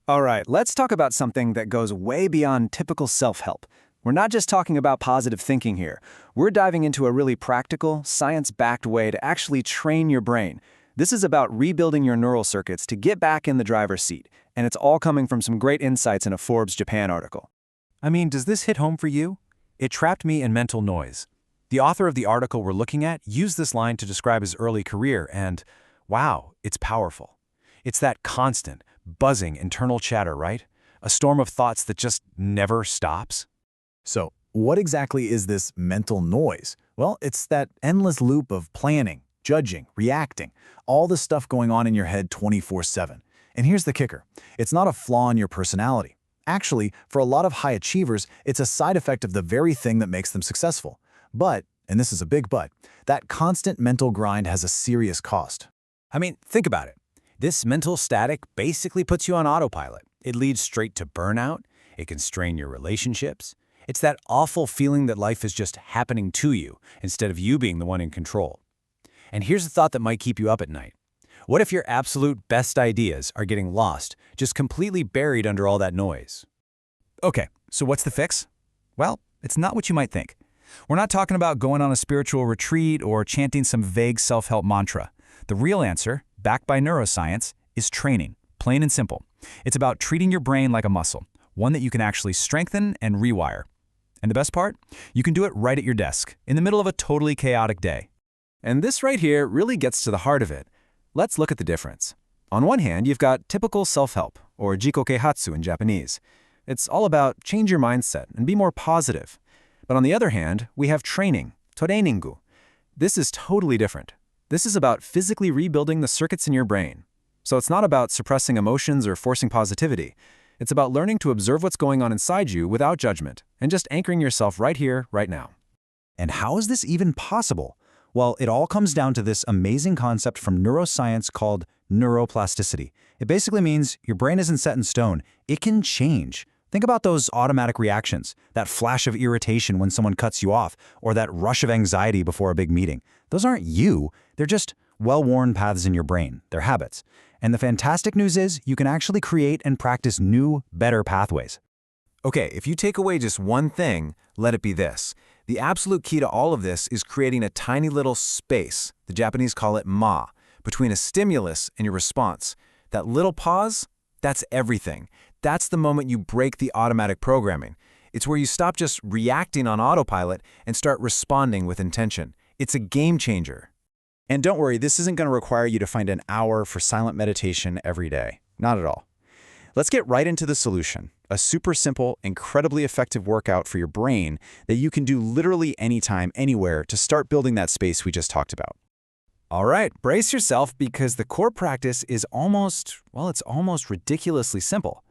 All right, let's talk about something that goes way beyond typical self-help. We're not just talking about positive thinking here. We're diving into a really practical, science-backed way to actually train your brain. This is about rebuilding your neural circuits to get back in the driver's seat, and it's all coming from some great insights in a Forbes Japan article. I mean, does this hit home for you? It trapped me in mental noise. The author of the article we're looking at used this line to describe his early career, and wow, it's powerful. It's that constant, buzzing internal chatter, right? A storm of thoughts that just never stops. So, what exactly is this mental noise? Well, it's that endless loop of planning, judging, reacting, all the stuff going on in your head 24/7. And here's the kicker. It's not a flaw in your personality. Actually, for a lot of high achievers, it's a side effect of the very thing that makes them successful. But, and this is a big but, that constant mental grind has a serious cost. I mean, think about it. This mental static basically puts you on autopilot. It leads straight to burnout. It can strain your relationships. It's that awful feeling that life is just happening to you instead of you being the one in control. And here's a thought that might keep you up at night. What if your absolute best ideas are getting lost, just completely buried under all that noise? Okay, so what's the fix? Well, it's not what you might think. We're not talking about going on a spiritual retreat or chanting some vague self-help mantra. The real answer, backed by neuroscience, is training, plain and simple. It's about treating your brain like a muscle, one that you can actually strengthen and rewire. And the best part? You can do it right at your desk, in the middle of a totally chaotic day. And this right here really gets to the heart of it. Let's look at the difference. On one hand, you've got typical self-help, or jiko keihatsu in Japanese. It's all about change your mindset and be more positive. But on the other hand, we have training, toreiningu. This is totally different. This is about physically rebuilding the circuits in your brain. So it's not about suppressing emotions or forcing positivity. It's about learning to observe what's going on inside you without judgment and just anchoring yourself right here, right now. And how is this even possible? Well, it all comes down to this amazing concept from neuroscience called neuroplasticity. It basically means your brain isn't set in stone. It can change. Think about those automatic reactions, that flash of irritation when someone cuts you off, or that rush of anxiety before a big meeting. Those aren't you. They're just well-worn paths in your brain. They're habits. And the fantastic news is you can actually create and practice new, better pathways. Okay, if you take away just one thing, let it be this. The absolute key to all of this is creating a tiny little space, the Japanese call it ma, between a stimulus and your response. That little pause, that's everything. That's the moment you break the automatic programming. It's where you stop just reacting on autopilot and start responding with intention. It's a game changer. And don't worry, this isn't going to require you to find an hour for silent meditation every day. Not at all. Let's get right into the solution. A super simple, incredibly effective workout for your brain that you can do literally anytime, anywhere to start building that space we just talked about. All right, brace yourself because the core practice is almost ridiculously simple.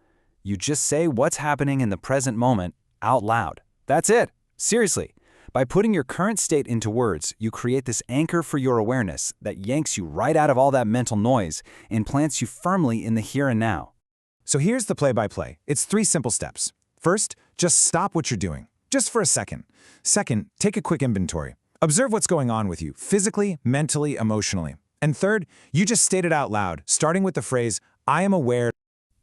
You just say what's happening in the present moment out loud. That's it. Seriously. By putting your current state into words, you create this anchor for your awareness that yanks you right out of all that mental noise and plants you firmly in the here and now. So here's the play-by-play. It's 3 simple steps. First, just stop what you're doing, just for a second. Second, take a quick inventory. Observe what's going on with you, physically, mentally, emotionally. And third, you just state it out loud, starting with the phrase, I am aware.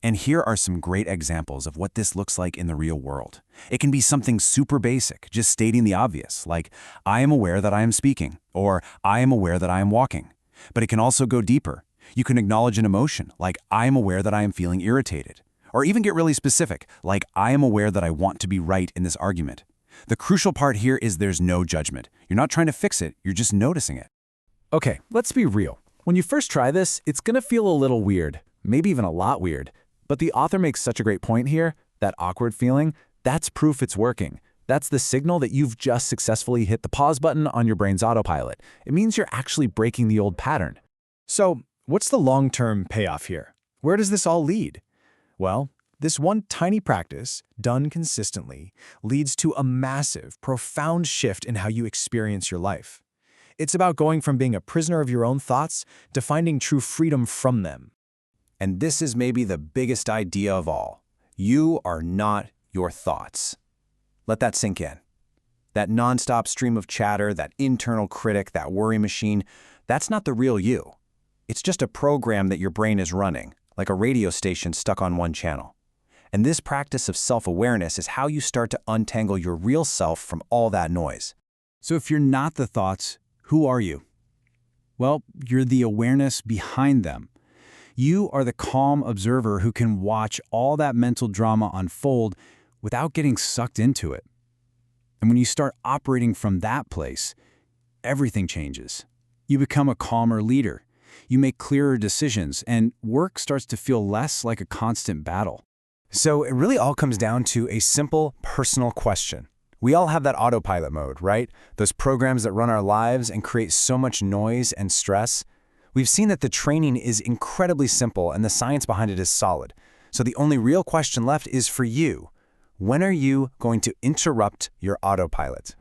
And here are some great examples of what this looks like in the real world. It can be something super basic, just stating the obvious, like, I am aware that I am speaking, or I am aware that I am walking. But it can also go deeper. You can acknowledge an emotion, like, I am aware that I am feeling irritated. Or even get really specific, like, I am aware that I want to be right in this argument. The crucial part here is there's no judgment. You're not trying to fix it, you're just noticing it. Okay, let's be real. When you first try this, it's going to feel a little weird, maybe even a lot weird. But the author makes such a great point here, that awkward feeling, that's proof it's working. That's the signal that you've just successfully hit the pause button on your brain's autopilot. It means you're actually breaking the old pattern. So, what's the long-term payoff here? Where does this all lead? Well, this one tiny practice, done consistently, leads to a massive, profound shift in how you experience your life. It's about going from being a prisoner of your own thoughts to finding true freedom from them. And this is maybe the biggest idea of all. You are not your thoughts. Let that sink in. That nonstop stream of chatter, that internal critic, that worry machine, that's not the real you. It's just a program that your brain is running, like a radio station stuck on one channel. And this practice of self-awareness is how you start to untangle your real self from all that noise. So if you're not the thoughts, who are you? Well, you're the awareness behind them. You are the calm observer who can watch all that mental drama unfold without getting sucked into it. And when you start operating from that place, everything changes. You become a calmer leader. You make clearer decisions, and work starts to feel less like a constant battle. So it really all comes down to a simple personal question. We all have that autopilot mode, right? Those programs that run our lives and create so much noise and stress. We've seen that the training is incredibly simple and the science behind it is solid. So the only real question left is for you. When are you going to interrupt your autopilot?